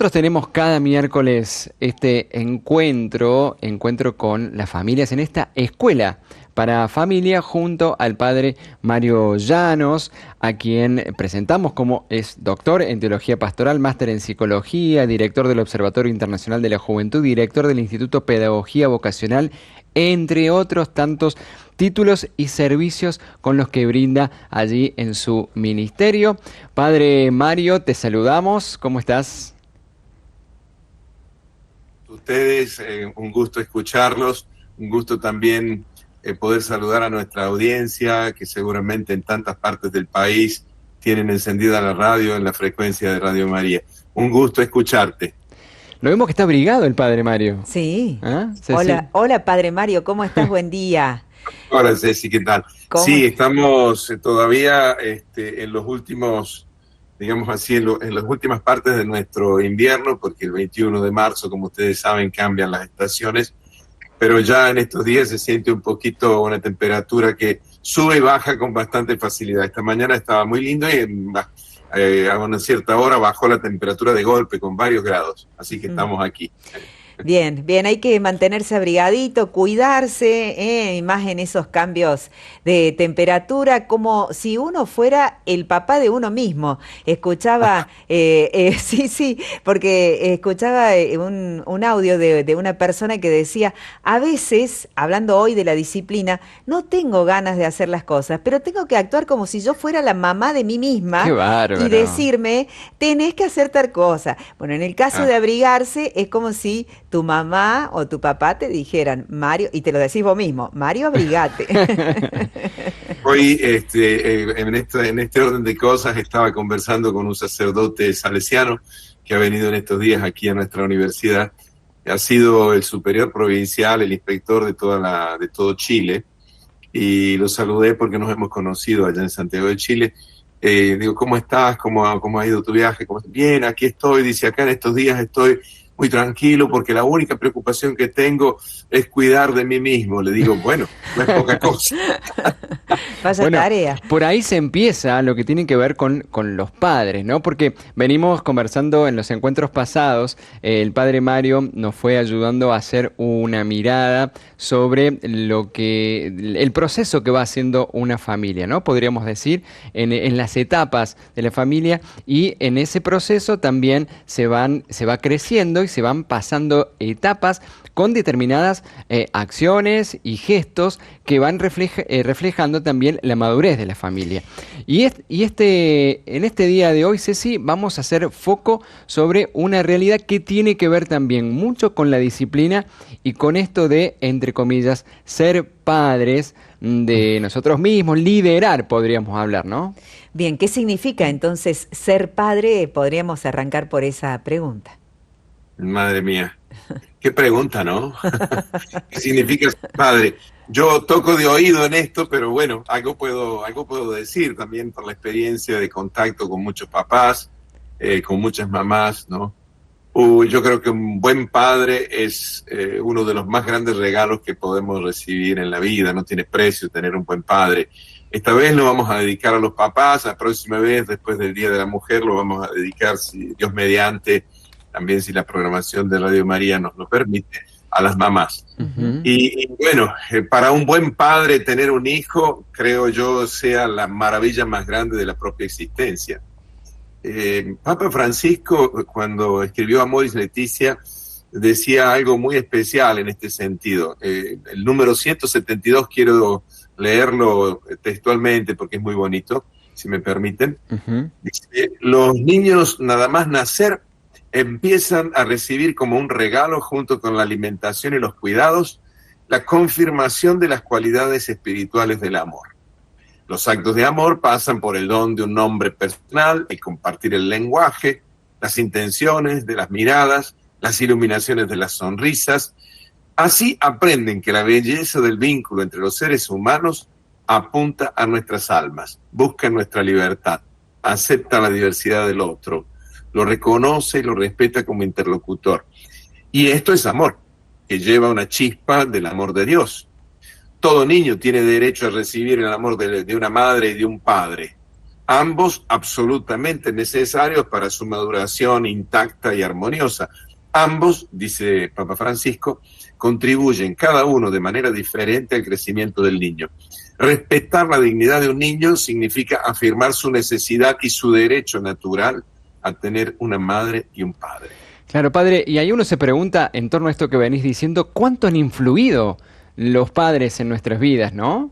Nosotros tenemos cada miércoles este encuentro con las familias en esta escuela para familia junto al padre Mario Llanos, a quien presentamos como es doctor en teología pastoral, máster en psicología, director del Observatorio Internacional de la Juventud, director del Instituto Pedagogía Vocacional, entre otros tantos títulos y servicios con los que brinda allí en su ministerio. Padre Mario, te saludamos, ¿cómo estás? Ustedes, un gusto escucharlos, un gusto también poder saludar a nuestra audiencia, que seguramente en tantas partes del país tienen encendida la radio en la frecuencia de Radio María. Un gusto escucharte. Lo vemos que está abrigado el padre Mario. Sí. ¿Ah? Hola, hola Padre Mario, ¿cómo estás? Buen día. Hola Ceci, ¿qué tal? ¿Cómo Sí, es? estamos todavía en los últimos, digamos así, en las últimas partes de nuestro invierno, porque el 21 de marzo, como ustedes saben, cambian las estaciones, pero ya en estos días se siente un poquito una temperatura que sube y baja con bastante facilidad. Esta mañana estaba muy lindo y a una cierta hora bajó la temperatura de golpe con varios grados, así que estamos aquí. Bien, bien, hay que mantenerse abrigadito, cuidarse, y más en esos cambios de temperatura, como si uno fuera el papá de uno mismo. Escuchaba, sí, porque escuchaba un audio de una persona que decía, a veces, hablando hoy de la disciplina, no tengo ganas de hacer las cosas, pero tengo que actuar como si yo fuera la mamá de mí Qué misma y bárbaro. decirme, tenés que hacer tal cosa. Bueno, en el caso Ah, de abrigarse, es como si tu mamá o tu papá te dijeran, Mario, y te lo decís vos mismo, Mario, abrigate. Hoy, en este orden de cosas, estaba conversando con un sacerdote salesiano que ha venido en estos días aquí a nuestra universidad. Ha sido el superior provincial, el inspector de todo Chile, y lo saludé porque nos hemos conocido allá en Santiago de Chile. Digo, ¿cómo estás? ¿Cómo ha ido tu viaje? Bien, aquí estoy. Dice, acá en estos días estoy muy tranquilo porque la única preocupación que tengo es cuidar de mí mismo. Le digo, bueno, no es poca cosa. Vaya Bueno, tarea. por ahí se empieza lo que tiene que ver con los padres, ¿no? Porque venimos conversando en los encuentros pasados, el padre Mario nos fue ayudando a hacer una mirada sobre el proceso que va haciendo una familia, ¿no? Podríamos decir, en las etapas de la familia, y en ese proceso también se va creciendo y se van pasando etapas con determinadas acciones y gestos que van reflejando también la madurez de la familia. En este día de hoy, Ceci, vamos a hacer foco sobre una realidad que tiene que ver también mucho con la disciplina y con esto de, entre comillas, ser padres de nosotros mismos, liderar, podríamos hablar, ¿no? Bien, ¿qué significa entonces ser padre? Podríamos arrancar por esa pregunta. Madre mía, qué pregunta, ¿no? ¿Qué significa ser padre? Yo toco de oído en esto, pero bueno, algo puedo decir también por la experiencia de contacto con muchos papás, con muchas mamás, ¿no? Yo creo que un buen padre es uno de los más grandes regalos que podemos recibir en la vida. No tiene precio tener un buen padre. Esta vez lo vamos a dedicar a los papás, la próxima vez, después del Día de la Mujer, lo vamos a dedicar, si Dios mediante, también si la programación de Radio María nos lo permite, a las mamás. Ujú. Y bueno, para un buen padre tener un hijo, creo yo, sea la maravilla más grande de la propia existencia. Papa Francisco, cuando escribió Amoris Laetitia, decía algo muy especial en este sentido. El número 172, quiero leerlo textualmente porque es muy bonito, si me permiten. Ujú. Dice, los niños nada más nacer empiezan a recibir como un regalo junto con la alimentación y los cuidados la confirmación de las cualidades espirituales del amor. Los actos de amor pasan por el don de un nombre personal, el compartir el lenguaje, las intenciones de las miradas, las iluminaciones de las sonrisas. Así aprenden que la belleza del vínculo entre los seres humanos apunta a nuestras almas, busca nuestra libertad, acepta la diversidad del otro, lo reconoce y lo respeta como interlocutor. Y esto es amor, que lleva una chispa del amor de Dios. Todo niño tiene derecho a recibir el amor de una madre y de un padre. ambos absolutamente necesarios para su maduración intacta y armoniosa. Ambos, dice Papa Francisco, contribuyen cada uno de manera diferente al crecimiento del niño. Respetar la dignidad de un niño significa afirmar su necesidad y su derecho natural a tener una madre y un padre. Claro, padre, y ahí uno se pregunta, en torno a esto que venís diciendo, ¿cuánto han influido los padres en nuestras vidas, no?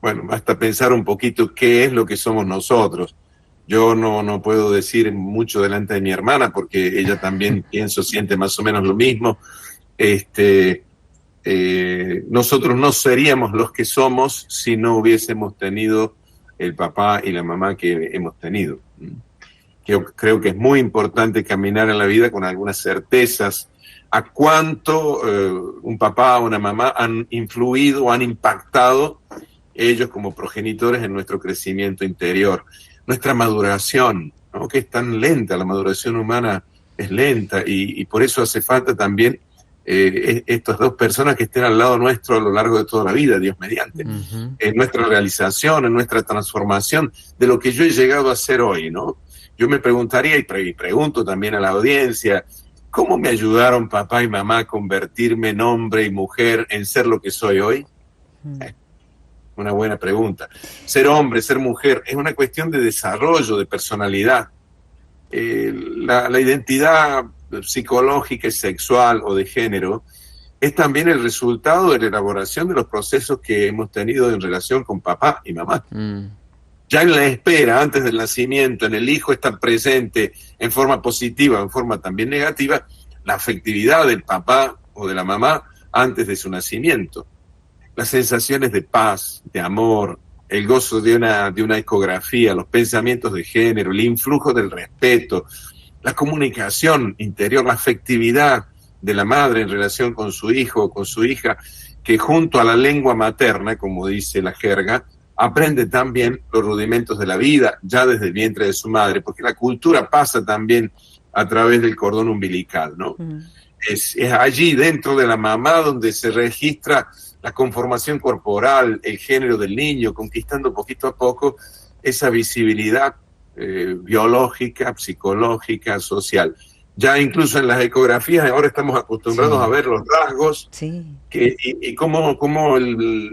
Bueno, basta pensar un poquito qué es lo que somos nosotros. Yo no puedo decir mucho delante de mi hermana porque ella también, pienso, siente más o menos lo mismo. Nosotros no seríamos los que somos si no hubiésemos tenido el papá y la mamá que hemos tenido. Yo creo que es muy importante caminar en la vida con algunas certezas a cuánto un papá o una mamá han influido o han impactado ellos como progenitores en nuestro crecimiento interior, nuestra maduración, ¿no? Que es tan lenta, la maduración humana es lenta y por eso hace falta también estas dos personas que estén al lado nuestro a lo largo de toda la vida, Dios mediante, en nuestra realización, en nuestra transformación de lo que yo he llegado a ser hoy, ¿no? Yo me preguntaría y pregunto también a la audiencia, ¿cómo me ayudaron papá y mamá a convertirme en hombre y mujer, en ser lo que soy hoy? Una buena pregunta. Ser hombre, ser mujer, es una cuestión de desarrollo, de personalidad. La identidad psicológica y sexual o de género es también el resultado de la elaboración de los procesos que hemos tenido en relación con papá y mamá. Ya en la espera, antes del nacimiento, en el hijo está presente en forma positiva, en forma también negativa, la afectividad del papá o de la mamá antes de su nacimiento. Las sensaciones de paz, de amor, el gozo de una ecografía, los pensamientos de género, el influjo del respeto, la comunicación interior, la afectividad de la madre en relación con su hijo o con su hija, que junto a la lengua materna, como dice la jerga, aprende también los rudimentos de la vida, ya desde el vientre de su madre, porque la cultura pasa también a través del cordón umbilical, ¿no? Es allí, dentro de la mamá, donde se registra la conformación corporal, el género del niño, conquistando poquito a poco esa visibilidad biológica, psicológica, social. Ya incluso en las ecografías ahora estamos acostumbrados a ver los rasgos y cómo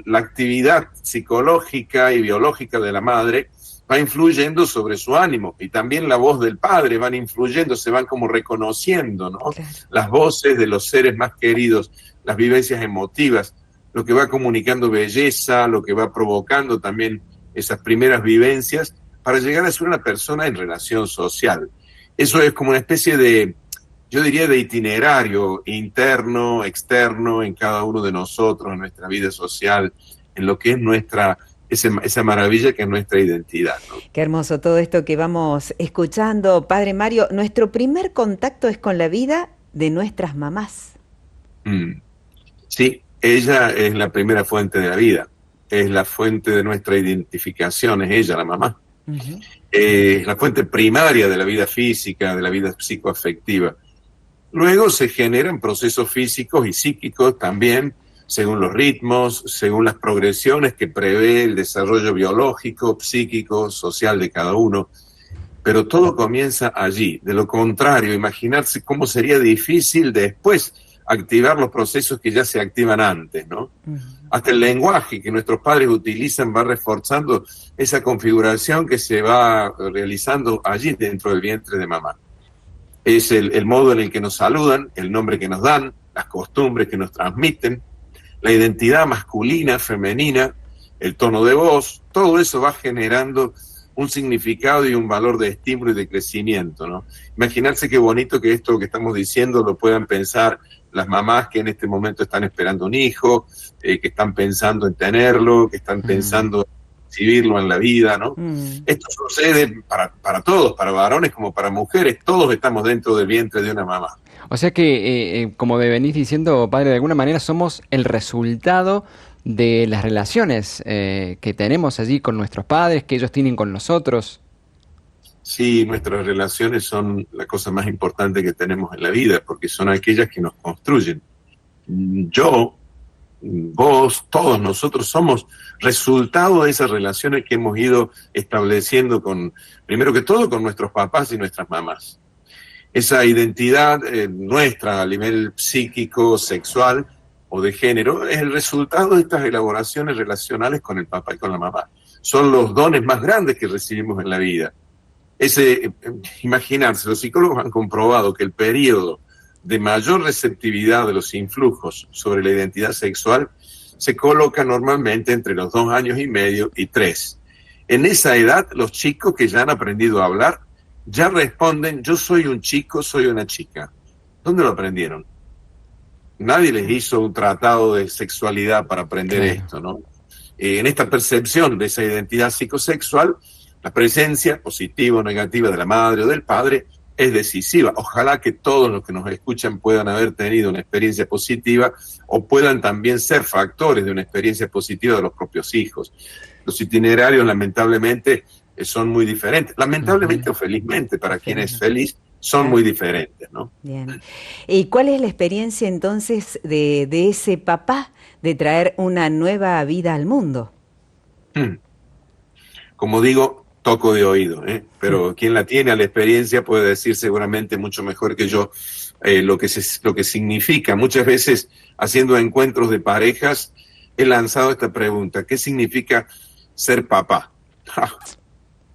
la actividad psicológica y biológica de la madre va influyendo sobre su ánimo, y también la voz del padre van influyendo, se van como reconociendo, ¿no? Claro. Las voces de los seres más queridos, las vivencias emotivas, lo que va comunicando belleza, lo que va provocando también esas primeras vivencias para llegar a ser una persona en relación social. Eso es como una especie de, yo diría, de itinerario interno, externo, en cada uno de nosotros, en nuestra vida social, en lo que es esa maravilla que es nuestra identidad, ¿no? Qué hermoso todo esto que vamos escuchando, Padre Mario. Nuestro primer contacto es con la vida de nuestras mamás. Sí, ella es la primera fuente de la vida, es la fuente de nuestra identificación, es ella, la mamá. Es la fuente primaria de la vida física, de la vida psicoafectiva. Luego se generan procesos físicos y psíquicos también, según los ritmos, según las progresiones que prevé el desarrollo biológico, psíquico, social de cada uno. Pero todo comienza allí. De lo contrario, imaginarse cómo sería difícil después activar los procesos que ya se activan antes, ¿no? Hasta el lenguaje que nuestros padres utilizan va reforzando esa configuración que se va realizando allí dentro del vientre de mamá. Es el modo en el que nos saludan, el nombre que nos dan, las costumbres que nos transmiten, la identidad masculina, femenina, el tono de voz, todo eso va generando un significado y un valor de estímulo y de crecimiento, ¿no? Imaginarse qué bonito que esto que estamos diciendo lo puedan pensar las mamás que en este momento están esperando un hijo, que están pensando en tenerlo, que están pensando en recibirlo en la vida, ¿no? Esto sucede para todos, para varones como para mujeres, todos estamos dentro del vientre de una mamá. O sea que, como me venís diciendo, padre, de alguna manera somos el resultado de las relaciones que tenemos allí con nuestros padres, que ellos tienen con nosotros. Sí, nuestras relaciones son la cosa más importante que tenemos en la vida, porque son aquellas que nos construyen. Yo vos, todos nosotros somos resultado de esas relaciones que hemos ido estableciendo primero que todo, con nuestros papás y nuestras mamás. Esa identidad nuestra a nivel psíquico, sexual o de género es el resultado de estas elaboraciones relacionales con el papá y con la mamá. Son los dones más grandes que recibimos en la vida. Imaginarse, los psicólogos han comprobado que el periodo de mayor receptividad de los influjos sobre la identidad sexual se coloca normalmente entre los 2 años y medio y 3. En esa edad, los chicos que ya han aprendido a hablar ya responden: yo soy un chico, soy una chica. ¿Dónde lo aprendieron? Nadie les hizo un tratado de sexualidad para aprender esto, ¿no? En esta percepción de esa identidad psicosexual, la presencia positiva o negativa de la madre o del padre es decisiva. Ojalá que todos los que nos escuchan puedan haber tenido una experiencia positiva o puedan también ser factores de una experiencia positiva de los propios hijos. Los itinerarios, lamentablemente, son muy diferentes. Lamentablemente o felizmente, para quien es feliz, son muy diferentes, ¿no? Bien. ¿Y cuál es la experiencia entonces de ese papá de traer una nueva vida al mundo? Como digo, toco de oído, pero quien la tiene a la experiencia puede decir seguramente mucho mejor que yo lo que significa. Muchas veces, haciendo encuentros de parejas, he lanzado esta pregunta: ¿qué significa ser papá?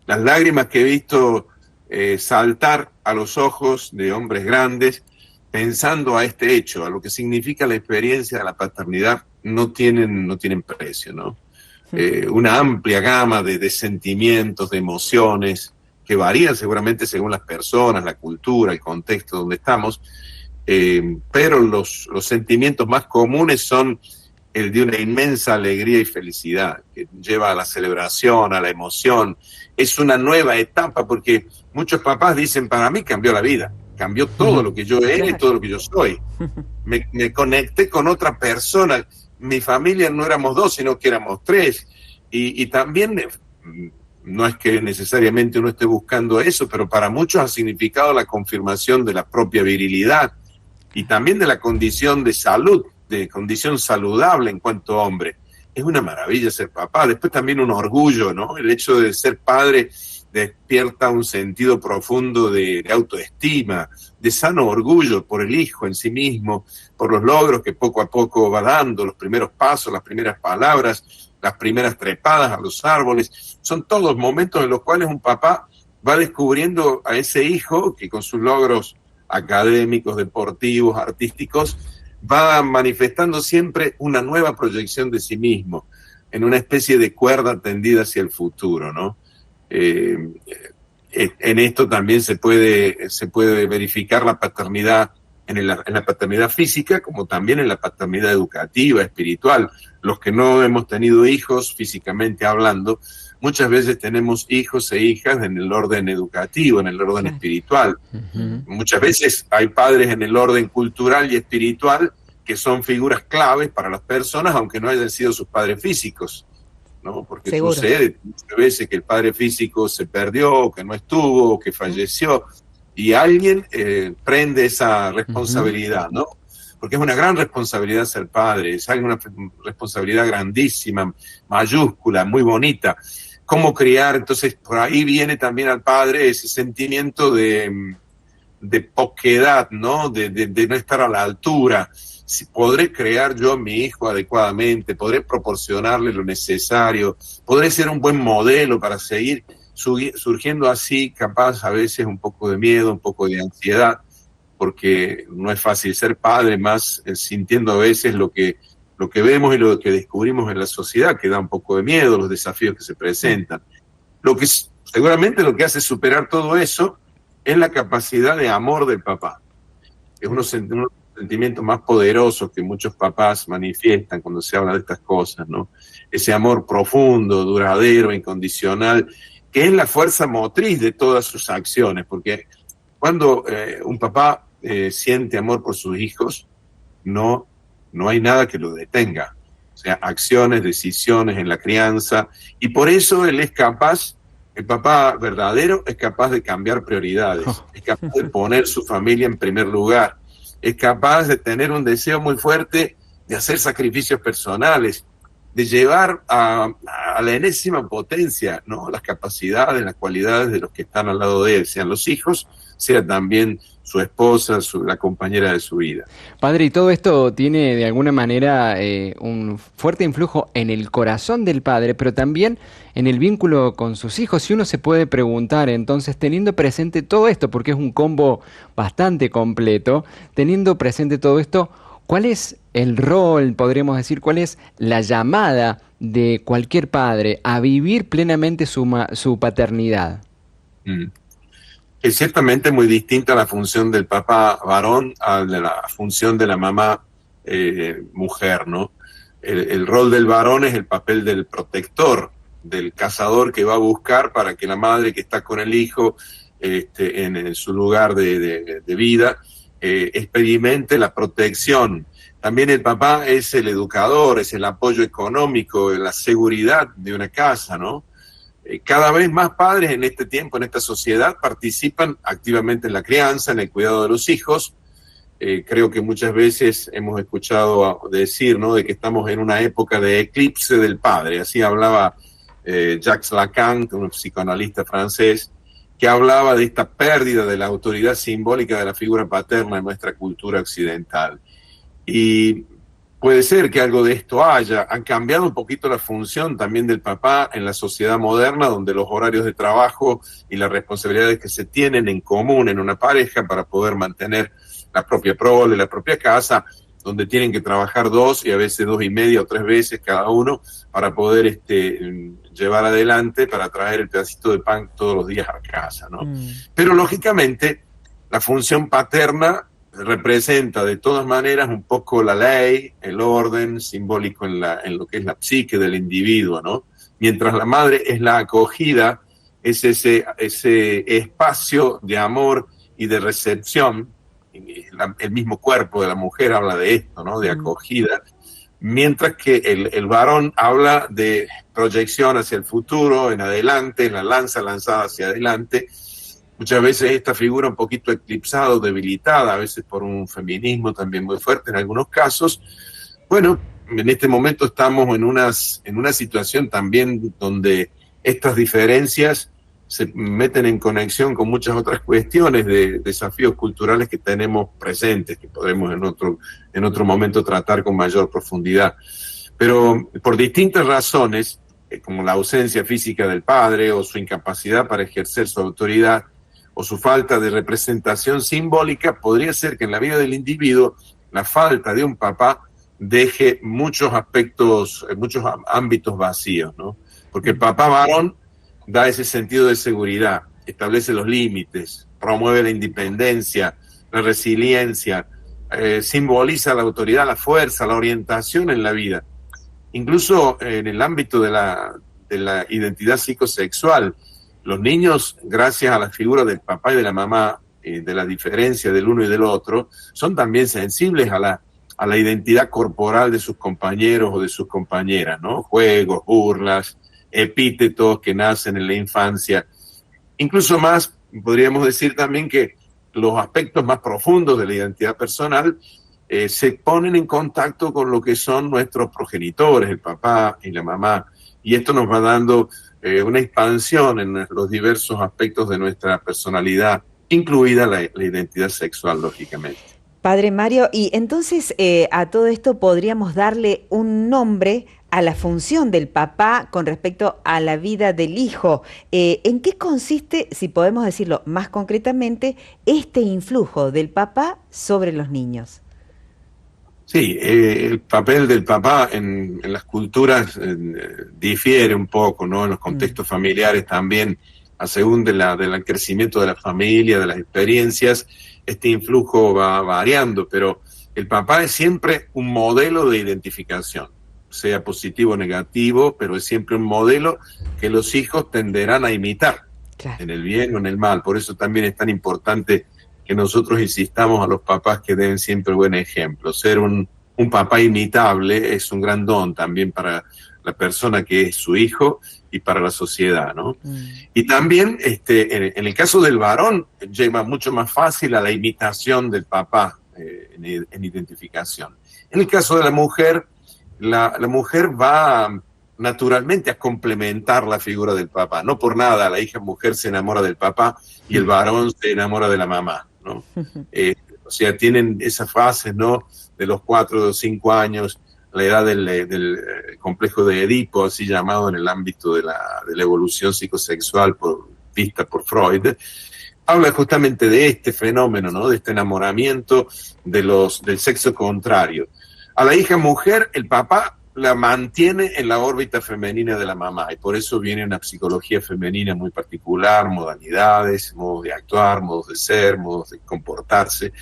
Las lágrimas que he visto saltar a los ojos de hombres grandes pensando a este hecho, a lo que significa la experiencia de la paternidad, no tienen precio, ¿no? Una amplia gama de sentimientos, de emociones, que varían seguramente según las personas, la cultura, el contexto donde estamos, pero los sentimientos más comunes son el de una inmensa alegría y felicidad, que lleva a la celebración, a la emoción. Es una nueva etapa, porque muchos papás dicen: para mí cambió la vida, cambió todo lo que yo era y todo lo que yo soy. Me conecté con otra persona. Mi familia no éramos 2, sino que éramos 3. Y también, no es que necesariamente uno esté buscando eso, pero para muchos ha significado la confirmación de la propia virilidad y también de la condición de salud, de condición saludable en cuanto a hombre. Es una maravilla ser papá. Después también un orgullo, ¿no? El hecho de ser padre despierta un sentido profundo de autoestima, de sano orgullo por el hijo en sí mismo, por los logros que poco a poco va dando, los primeros pasos, las primeras palabras, las primeras trepadas a los árboles. Son todos momentos en los cuales un papá va descubriendo a ese hijo que con sus logros académicos, deportivos, artísticos, va manifestando siempre una nueva proyección de sí mismo, en una especie de cuerda tendida hacia el futuro, ¿no? En esto también se puede verificar la paternidad en la paternidad física, como también en la paternidad educativa, espiritual. Los que no hemos tenido hijos físicamente hablando, muchas veces tenemos hijos e hijas en el orden educativo, en el orden espiritual. Muchas veces hay padres en el orden cultural y espiritual que son figuras claves para las personas, aunque no hayan sido sus padres físicos, ¿no? Porque sucede muchas veces que el padre físico se perdió, que no estuvo, que falleció, y alguien prende esa responsabilidad, ¿no? Porque es una gran responsabilidad ser padre, es una responsabilidad grandísima, mayúscula, muy bonita. ¿Cómo criar? Entonces, por ahí viene también al padre ese sentimiento de poquedad, ¿no? De no estar a la altura. Si podré crear yo a mi hijo adecuadamente, podré proporcionarle lo necesario, podré ser un buen modelo para seguir surgiendo así, capaz a veces un poco de miedo, un poco de ansiedad, porque no es fácil ser padre, más sintiendo a veces lo que vemos y lo que descubrimos en la sociedad, que da un poco de miedo, los desafíos que se presentan. Seguramente lo que hace superar todo eso es la capacidad de amor del papá. Es uno de los sentimientos más poderosos que muchos papás manifiestan cuando se habla de estas cosas, ¿no? Ese amor profundo, duradero, incondicional, que es la fuerza motriz de todas sus acciones, porque cuando un papá siente amor por sus hijos, no hay nada que lo detenga. O sea, acciones, decisiones en la crianza, y por eso él es capaz, el papá verdadero es capaz de cambiar prioridades, es capaz de poner su familia en primer lugar, es capaz de tener un deseo muy fuerte de hacer sacrificios personales, de llevar a la enésima potencia, ¿no?, las capacidades, las cualidades de los que están al lado de él, sean los hijos, sea también su esposa, la compañera de su vida. Padre, y todo esto tiene de alguna manera un fuerte influjo en el corazón del padre, pero también en el vínculo con sus hijos. Y uno se puede preguntar, entonces, teniendo presente todo esto, porque es un combo bastante completo, teniendo presente todo esto, ¿cuál es el rol, podríamos decir, cuál es la llamada de cualquier padre a vivir plenamente su paternidad? Mm. Es ciertamente muy distinta la función del papá varón a la función de la mamá mujer, ¿no? El rol del varón es el papel del protector, del cazador que va a buscar para que la madre que está con el hijo en su lugar de vida experimente la protección. También el papá es el educador, es el apoyo económico, la seguridad de una casa, ¿no? Cada vez más padres en este tiempo, en esta sociedad, participan activamente en la crianza, en el cuidado de los hijos. Creo que muchas veces hemos escuchado decir, ¿no?, de que estamos en una época de eclipse del padre. Así hablaba Jacques Lacan, un psicoanalista francés, que hablaba de esta pérdida de la autoridad simbólica de la figura paterna en nuestra cultura occidental. Y puede ser que algo de esto haya. Han cambiado un poquito la función también del papá en la sociedad moderna, donde los horarios de trabajo y las responsabilidades que se tienen en común en una pareja para poder mantener la propia prole, la propia casa, donde tienen que trabajar 2 y a veces 2,5 o 3 veces cada uno para poder llevar adelante, para traer el pedacito de pan todos los días a casa, ¿no? Pero lógicamente la función paterna representa de todas maneras un poco la ley, el orden simbólico en lo que es la psique del individuo, ¿no? Mientras la madre es la acogida, es ese espacio de amor y de recepción. El mismo cuerpo de la mujer habla de esto, ¿no?, de acogida, mientras que el varón habla de proyección hacia el futuro, en adelante, la lanza lanzada hacia adelante. Muchas veces esta figura un poquito eclipsada o debilitada, a veces por un feminismo también muy fuerte en algunos casos. Bueno, en este momento estamos en una situación también donde estas diferencias se meten en conexión con muchas otras cuestiones de desafíos culturales que tenemos presentes, que podremos en otro momento tratar con mayor profundidad. Pero por distintas razones, como la ausencia física del padre o su incapacidad para ejercer su autoridad, o su falta de representación simbólica, podría ser que en la vida del individuo la falta de un papá deje muchos aspectos, muchos ámbitos vacíos, ¿no? Porque el papá varón da ese sentido de seguridad, establece los límites, promueve la independencia, la resiliencia, simboliza la autoridad, la fuerza, la orientación en la vida. Incluso en el ámbito de la identidad psicosexual, los niños, gracias a la figura del papá y de la mamá, de la diferencia del uno y del otro, son también sensibles a la identidad corporal de sus compañeros o de sus compañeras, ¿no? Juegos, burlas, epítetos que nacen en la infancia. Incluso más, podríamos decir también que los aspectos más profundos de la identidad personal se ponen en contacto con lo que son nuestros progenitores, el papá y la mamá, y esto nos va dando una expansión en los diversos aspectos de nuestra personalidad, incluida la identidad sexual, lógicamente. Padre Mario, y entonces a todo esto podríamos darle un nombre a la función del papá con respecto a la vida del hijo. ¿En qué consiste, si podemos decirlo más concretamente, este influjo del papá sobre los niños? Sí, el papel del papá en las culturas difiere un poco, ¿no? En los contextos familiares también, a según del crecimiento de la familia, de las experiencias, este influjo va variando, pero el papá es siempre un modelo de identificación, sea positivo o negativo, pero es siempre un modelo que los hijos tenderán a imitar, claro, en el bien o en el mal. Por eso también es tan importante que nosotros insistamos a los papás que den siempre buen ejemplo. Ser un papá imitable es un gran don también para la persona que es su hijo y para la sociedad, ¿no? Y también, en el caso del varón, lleva mucho más fácil a la imitación del papá en identificación. En el caso de la mujer, la mujer va naturalmente a complementar la figura del papá. No por nada la hija mujer se enamora del papá y el varón se enamora de la mamá, ¿no? O sea, tienen esas fases, ¿no? De los 4 o 5 años, la edad del complejo de Edipo, así llamado en el ámbito de la evolución psicosexual vista por Freud, habla justamente de este fenómeno, ¿no? De este enamoramiento del sexo contrario. A la hija mujer, el papá la mantiene en la órbita femenina de la mamá, y por eso viene una psicología femenina muy particular, modalidades, modos de actuar, modos de ser, modos de comportarse,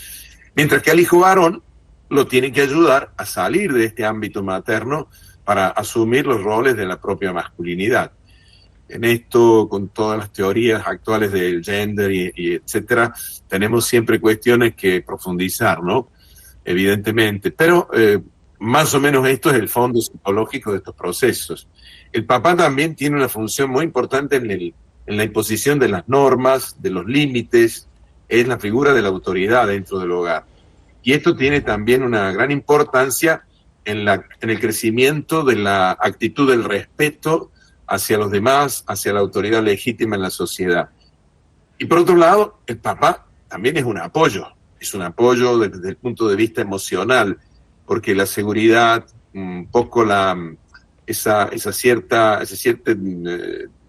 mientras que al hijo varón lo tiene que ayudar a salir de este ámbito materno para asumir los roles de la propia masculinidad. En esto, con todas las teorías actuales del gender y etcétera, tenemos siempre cuestiones que profundizar, ¿no? Evidentemente, pero más o menos esto es el fondo psicológico de estos procesos. El papá también tiene una función muy importante en la imposición de las normas, de los límites, es la figura de la autoridad dentro del hogar. Y esto tiene también una gran importancia en el crecimiento de la actitud del respeto hacia los demás, hacia la autoridad legítima en la sociedad. Y por otro lado, el papá también es un apoyo desde el punto de vista emocional, porque la seguridad, un poco ese cierto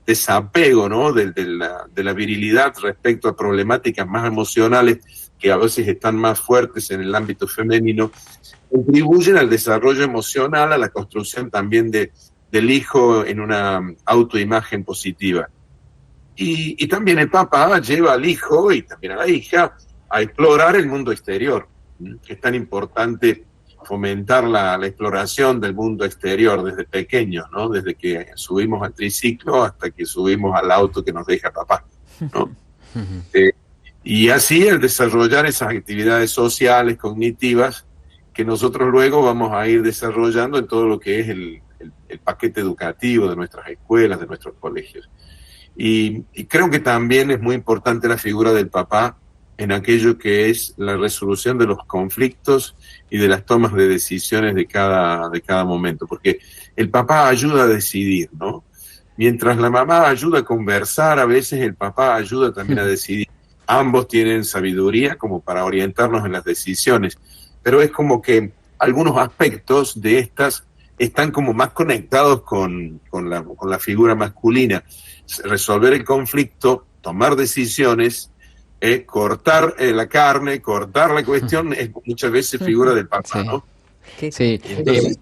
desapego, ¿no? de la virilidad respecto a problemáticas más emocionales que a veces están más fuertes en el ámbito femenino, contribuyen al desarrollo emocional, a la construcción también del hijo en una autoimagen positiva. Y también el papá lleva al hijo y también a la hija a explorar el mundo exterior. Es tan importante fomentar la exploración del mundo exterior desde pequeños, ¿no? Desde que subimos al triciclo hasta que subimos al auto que nos deja papá, ¿no? Y así el desarrollar esas actividades sociales, cognitivas, que nosotros luego vamos a ir desarrollando en todo lo que es el paquete educativo de nuestras escuelas, de nuestros colegios. Y creo que también es muy importante la figura del papá en aquello que es la resolución de los conflictos y de las tomas de decisiones de cada momento, porque el papá ayuda a decidir, ¿no? Mientras la mamá ayuda a conversar, a veces el papá ayuda también a decidir. Ambos tienen sabiduría como para orientarnos en las decisiones, pero es como que algunos aspectos de estas están como más conectados con la figura masculina. Resolver el conflicto, tomar decisiones, cortar la carne, cortar la cuestión, es muchas veces figura del papá, ¿no? Sí. Entonces,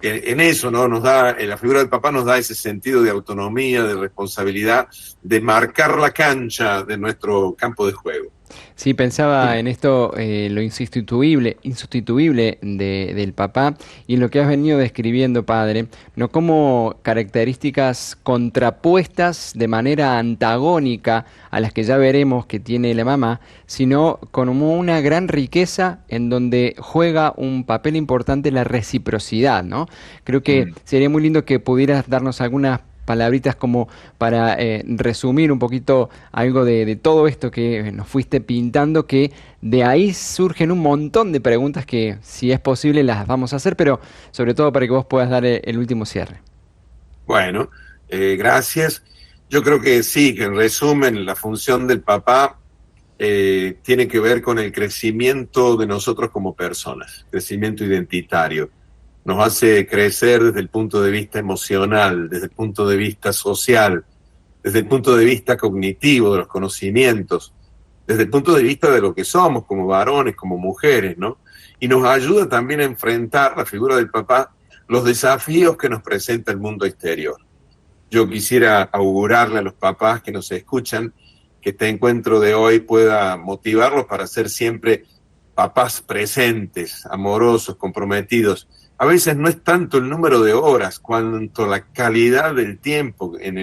en eso, ¿no? La figura del papá nos da ese sentido de autonomía, de responsabilidad, de marcar la cancha de nuestro campo de juego. Sí, pensaba en esto, lo insustituible del papá, y en lo que has venido describiendo, padre, no como características contrapuestas de manera antagónica a las que ya veremos que tiene la mamá, sino como una gran riqueza en donde juega un papel importante la reciprocidad, ¿no? Creo que sería muy lindo que pudieras darnos algunas palabritas como para resumir un poquito algo de todo esto que nos fuiste pintando, que de ahí surgen un montón de preguntas que, si es posible, las vamos a hacer, pero sobre todo para que vos puedas dar el último cierre. Bueno, gracias. Yo creo que sí, que en resumen la función del papá tiene que ver con el crecimiento de nosotros como personas, crecimiento identitario. Nos hace crecer desde el punto de vista emocional, desde el punto de vista social, desde el punto de vista cognitivo, de los conocimientos, desde el punto de vista de lo que somos como varones, como mujeres, ¿no? Y nos ayuda también a enfrentar, la figura del papá, los desafíos que nos presenta el mundo exterior. Yo quisiera augurarle a los papás que nos escuchan que este encuentro de hoy pueda motivarlos para ser siempre papás presentes, amorosos, comprometidos. A veces no es tanto el número de horas, cuanto la calidad del tiempo con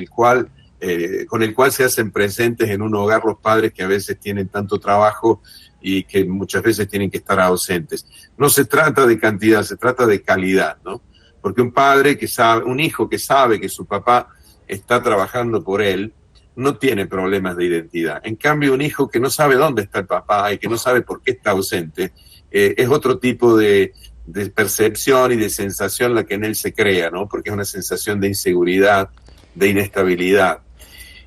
el cual se hacen presentes en un hogar los padres que a veces tienen tanto trabajo y que muchas veces tienen que estar ausentes. No se trata de cantidad, se trata de calidad, ¿no? Porque un hijo que sabe que su papá está trabajando por él, no tiene problemas de identidad. En cambio, un hijo que no sabe dónde está el papá y que no sabe por qué está ausente, es otro tipo de percepción y de sensación la que en él se crea, ¿no? Porque es una sensación de inseguridad, de inestabilidad.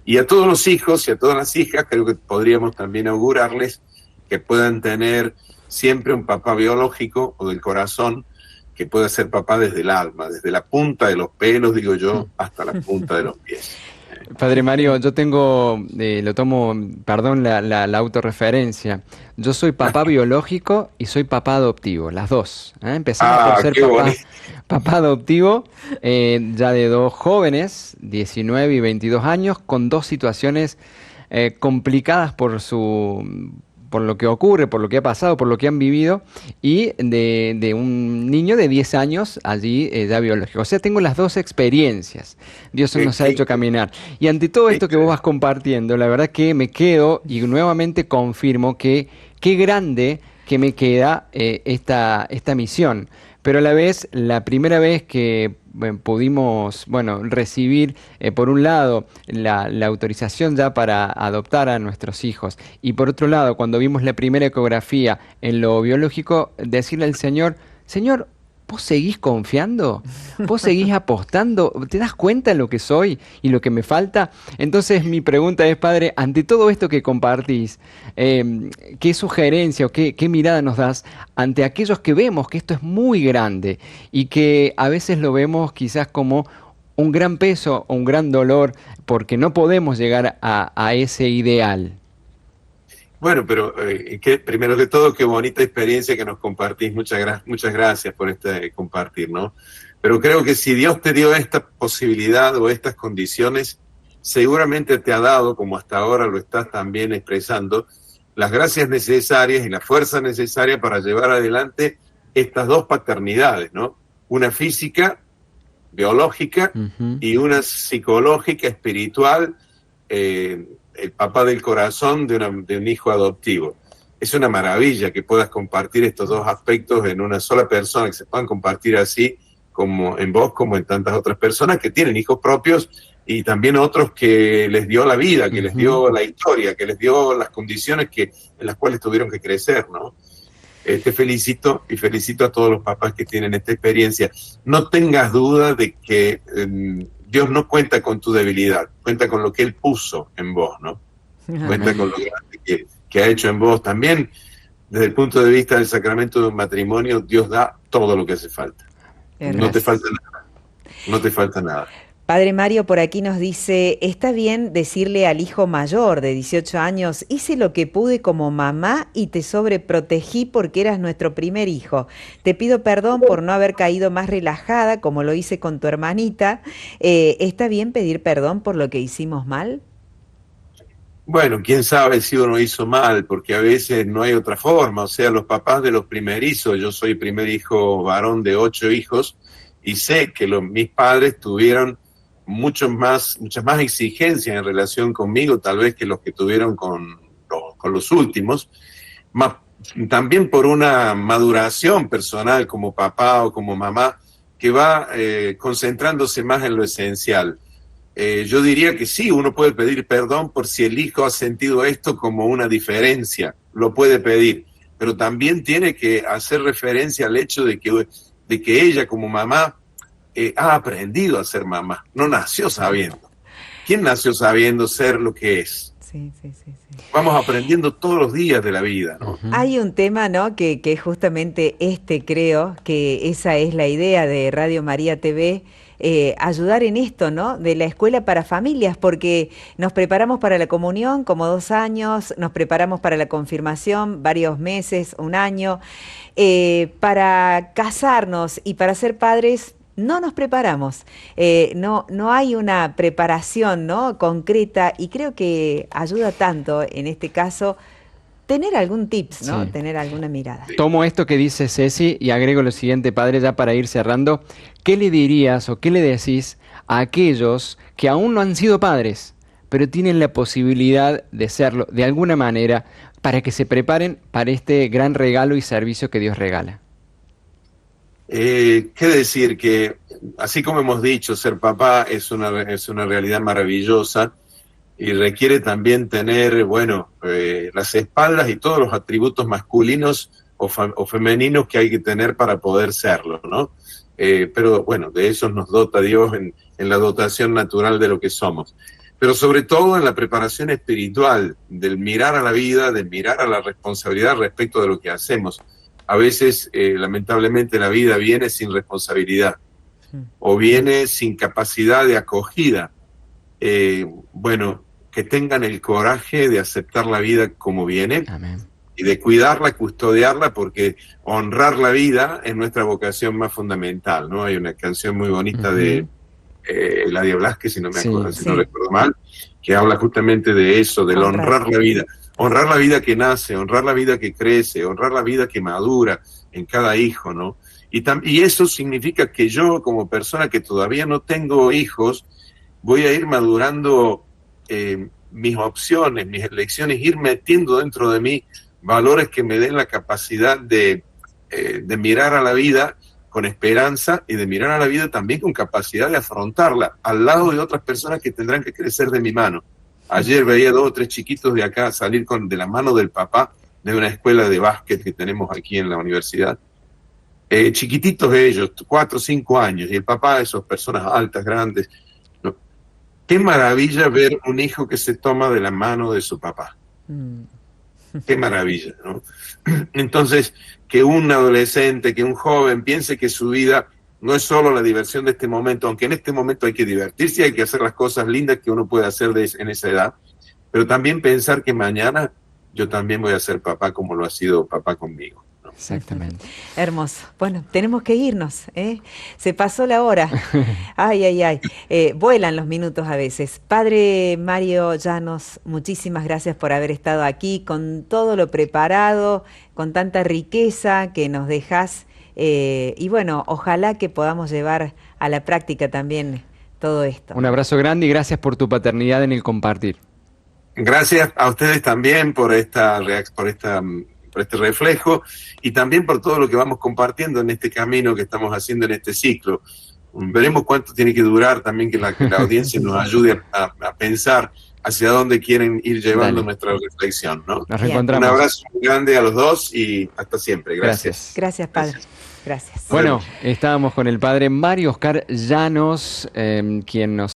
Y a todos los hijos y a todas las hijas creo que podríamos también augurarles que puedan tener siempre un papá biológico o del corazón que pueda ser papá desde el alma, desde la punta de los pelos, digo yo, hasta la punta de los pies. Padre Mario, yo tengo, lo tomo, perdón, la autorreferencia. Yo soy papá biológico y soy papá adoptivo, las dos. Empezamos por ser papá adoptivo, ya de dos jóvenes, 19 y 22 años, con dos situaciones complicadas por lo que ocurre, por lo que ha pasado, por lo que han vivido, y de un niño de 10 años allí ya biológico. O sea, tengo las dos experiencias. Dios nos ha hecho caminar. Y ante todo esto que vos vas compartiendo, la verdad que me quedo y nuevamente confirmo que qué grande que me queda esta misión. Pero a la vez, la primera vez que pudimos, recibir, por un lado, la autorización ya para adoptar a nuestros hijos, y por otro lado, cuando vimos la primera ecografía en lo biológico, decirle al Señor, Señor, ¿vos seguís confiando? ¿Vos seguís apostando? ¿Te das cuenta de lo que soy y lo que me falta? Entonces mi pregunta es, Padre, ante todo esto que compartís, ¿qué sugerencia o qué mirada nos das ante aquellos que vemos que esto es muy grande y que a veces lo vemos quizás como un gran peso o un gran dolor porque no podemos llegar a ese ideal? Bueno, pero primero que todo, qué bonita experiencia que nos compartís. Muchas gracias por este compartir, ¿no? Pero creo que si Dios te dio esta posibilidad o estas condiciones, seguramente te ha dado, como hasta ahora lo estás también expresando, las gracias necesarias y la fuerza necesaria para llevar adelante estas dos paternidades, ¿no? Una física, biológica, y una psicológica, espiritual, el papá del corazón de un hijo adoptivo. Es una maravilla que puedas compartir estos dos aspectos en una sola persona, que se puedan compartir así como en vos, como en tantas otras personas que tienen hijos propios y también otros que les dio la vida, que les dio la historia, que les dio las condiciones en las cuales tuvieron que crecer, ¿no? Te felicito y felicito a todos los papás que tienen esta experiencia. No tengas duda de que Dios no cuenta con tu debilidad, cuenta con lo que Él puso en vos, ¿no? Cuenta con lo grande que ha hecho en vos. También, desde el punto de vista del sacramento de un matrimonio, Dios da todo lo que hace falta. No te falta nada. No te falta nada. Padre Mario por aquí nos dice, ¿está bien decirle al hijo mayor de 18 años, hice lo que pude como mamá y te sobreprotegí porque eras nuestro primer hijo? Te pido perdón por no haber caído más relajada como lo hice con tu hermanita. ¿Está bien pedir perdón por lo que hicimos mal? Bueno, quién sabe si uno hizo mal, porque a veces no hay otra forma. O sea, los papás de los primerizos, yo soy primer hijo varón de 8 hijos, y sé que mis padres tuvieron muchas más exigencias en relación conmigo, tal vez que los que tuvieron con los últimos, también por una maduración personal como papá o como mamá que va concentrándose más en lo esencial. Yo diría que sí, uno puede pedir perdón por si el hijo ha sentido esto como una diferencia, lo puede pedir, pero también tiene que hacer referencia al hecho de que ella como mamá ha aprendido a ser mamá, no nació sabiendo. ¿Quién nació sabiendo ser lo que es? Sí. Vamos aprendiendo todos los días de la vida, ¿no? Hay un tema, ¿no? Que justamente creo que esa es la idea de Radio María TV, ayudar en esto, ¿no? De la escuela para familias, porque nos preparamos para la comunión como 2 años, nos preparamos para la confirmación varios meses, 1 año, para casarnos y para ser padres. No nos preparamos, no hay una preparación, ¿no? concreta, y creo que ayuda tanto en este caso tener algún tips, ¿no? Sí. Tener alguna mirada. Tomo esto que dice Ceci y agrego lo siguiente, Padre, ya para ir cerrando. ¿Qué le dirías o qué le decís a aquellos que aún no han sido padres, pero tienen la posibilidad de serlo de alguna manera para que se preparen para este gran regalo y servicio que Dios regala? ¿Qué decir? Que así como hemos dicho, ser papá es una realidad maravillosa y requiere también tener, las espaldas y todos los atributos masculinos o femeninos que hay que tener para poder serlo, ¿no? Pero bueno, de eso nos dota Dios en la dotación natural de lo que somos. Pero sobre todo en la preparación espiritual, del mirar a la vida, del mirar a la responsabilidad respecto de lo que hacemos. A veces, lamentablemente, la vida viene sin responsabilidad o viene sin capacidad de acogida. Bueno, que tengan el coraje de aceptar la vida como viene. Amén. Y de cuidarla, custodiarla, porque honrar la vida es nuestra vocación más fundamental, ¿no? Hay una canción muy bonita de Eladia Blasquez, si no me acuerdo, si no recuerdo mal, que habla justamente de eso, del honrar la vida. Honrar la vida que nace, honrar la vida que crece, honrar la vida que madura en cada hijo, ¿no? Y eso significa que yo, como persona que todavía no tengo hijos, voy a ir madurando mis opciones, mis elecciones, ir metiendo dentro de mí valores que me den la capacidad de mirar a la vida con esperanza y de mirar a la vida también con capacidad de afrontarla al lado de otras personas que tendrán que crecer de mi mano. Ayer veía 2 o 3 chiquitos de acá salir de la mano del papá de una escuela de básquet que tenemos aquí en la universidad. Chiquititos ellos, 4 o 5 años, y el papá, esas personas altas, grandes. ¿No? Qué maravilla ver un hijo que se toma de la mano de su papá. Qué maravilla, ¿no? Entonces, que un adolescente, que un joven piense que su vida no es solo la diversión de este momento, aunque en este momento hay que divertirse y hay que hacer las cosas lindas que uno puede hacer en esa edad, pero también pensar que mañana yo también voy a ser papá como lo ha sido papá conmigo, ¿no? Exactamente. Hermoso. Bueno, tenemos que irnos, ¿eh? Se pasó la hora. Ay, ay, ay. Vuelan los minutos a veces. Padre Mario Llanos, muchísimas gracias por haber estado aquí con todo lo preparado, con tanta riqueza que nos dejás. Y bueno, ojalá que podamos llevar a la práctica también todo esto. Un abrazo grande y gracias por tu paternidad en el compartir. Gracias a ustedes también por este reflejo y también por todo lo que vamos compartiendo en este camino que estamos haciendo en este ciclo. Veremos cuánto tiene que durar también que la audiencia nos ayude a pensar hacia dónde quieren ir llevando nuestra reflexión, ¿no? Nos reencontramos. Un abrazo muy grande a los dos y hasta siempre. Gracias. Gracias, padre. Gracias. Bueno, estábamos con el padre Mario Oscar Llanos, quien nos